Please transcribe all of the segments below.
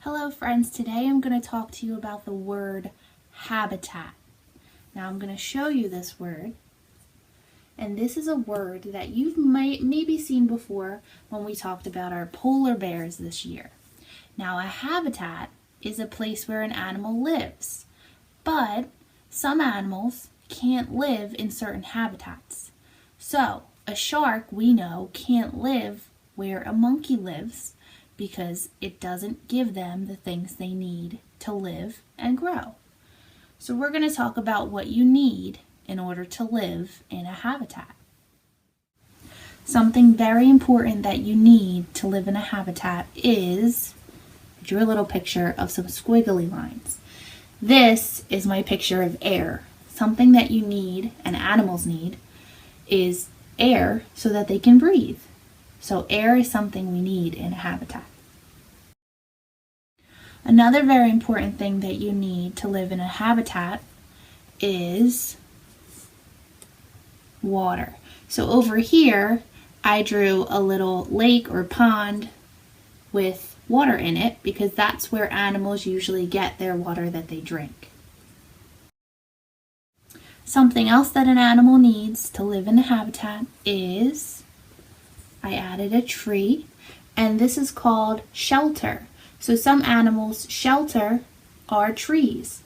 Hello friends, today I'm going to talk to you about the word habitat. Now I'm going to show you this word, and this is a word that you've maybe seen before when we talked about our polar bears this year. Now a habitat is a place where an animal lives, but some animals can't live in certain habitats. So a shark, we know, can't live where a monkey lives because it doesn't give them the things they need to live and grow. So we're going to talk about what you need in order to live in a habitat. Something very important that you need to live in a habitat is, I drew a little picture of some squiggly lines. This is my picture of air. Something that you need, and animals need, is air so that they can breathe. So air is something we need in a habitat. Another very important thing that you need to live in a habitat is water. So over here, I drew a little lake or pond with water in it because that's where animals usually get their water that they drink. Something else that an animal needs to live in a habitat is, I added a tree, and this is called shelter. So some animals' shelter are trees.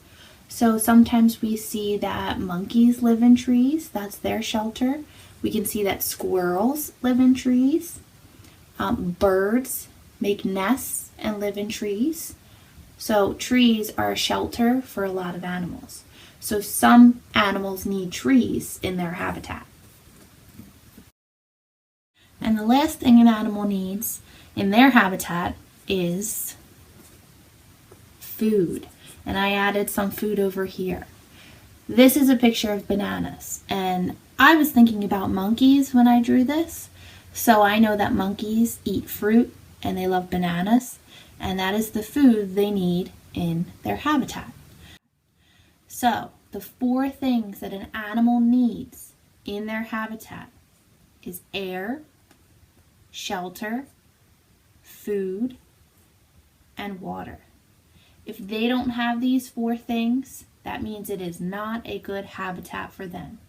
So sometimes we see that monkeys live in trees, that's their shelter. We can see that squirrels live in trees. Birds make nests and live in trees. So trees are a shelter for a lot of animals. So some animals need trees in their habitat. And the last thing an animal needs in their habitat is food. And I added some food over here. This is a picture of bananas. And I was thinking about monkeys when I drew this. So I know that monkeys eat fruit and they love bananas. And that is the food they need in their habitat. So the 4 things that an animal needs in their habitat is air, shelter, food, and water. If they don't have these 4 things, that means it is not a good habitat for them.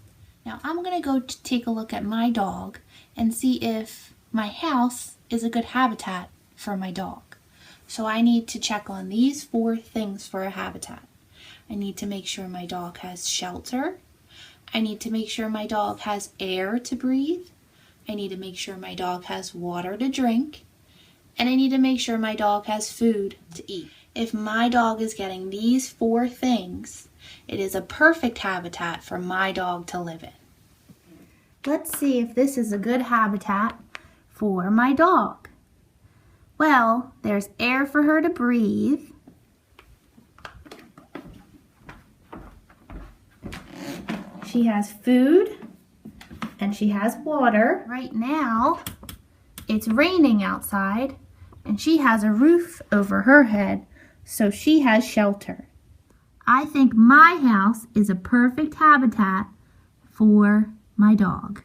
Now I'm going to go take a look at my dog and see if my house is a good habitat for my dog. So I need to check on these 4 things for a habitat. I need to make sure my dog has shelter. I need to make sure my dog has air to breathe. I need to make sure my dog has water to drink. And I need to make sure my dog has food to eat. If my dog is getting these 4 things, it is a perfect habitat for my dog to live in. Let's see if this is a good habitat for my dog. Well, there's air for her to breathe. She has food and she has water. Right now, it's raining outside and she has a roof over her head, so she has shelter. I think my house is a perfect habitat for my dog.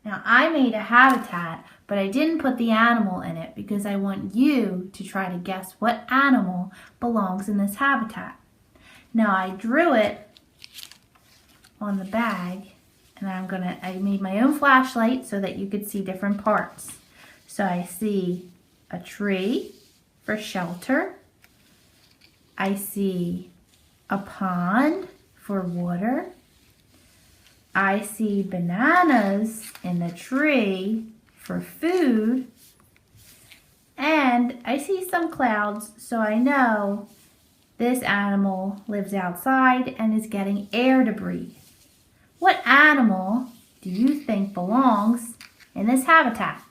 Now I made a habitat, but I didn't put the animal in it because I want you to try to guess what animal belongs in this habitat. Now I drew it on the bag, and I made my own flashlight so that you could see different parts. So I see a tree for shelter. I see a pond for water. I see bananas in the tree for food. And I see some clouds, so I know this animal lives outside and is getting air to breathe. What animal do you think belongs in this habitat?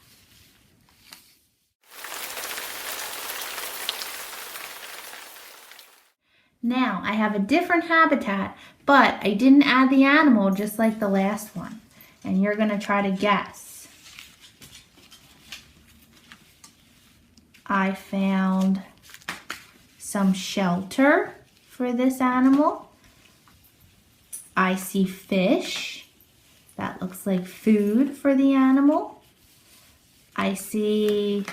Now, I have a different habitat, but I didn't add the animal just like the last one. And you're going to try to guess. I found some shelter for this animal. I see fish. That looks like food for the animal. I see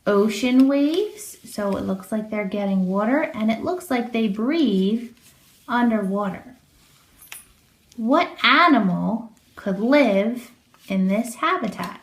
ocean waves, So it looks like they're getting water, and it looks like they breathe underwater. What animal could live in this habitat?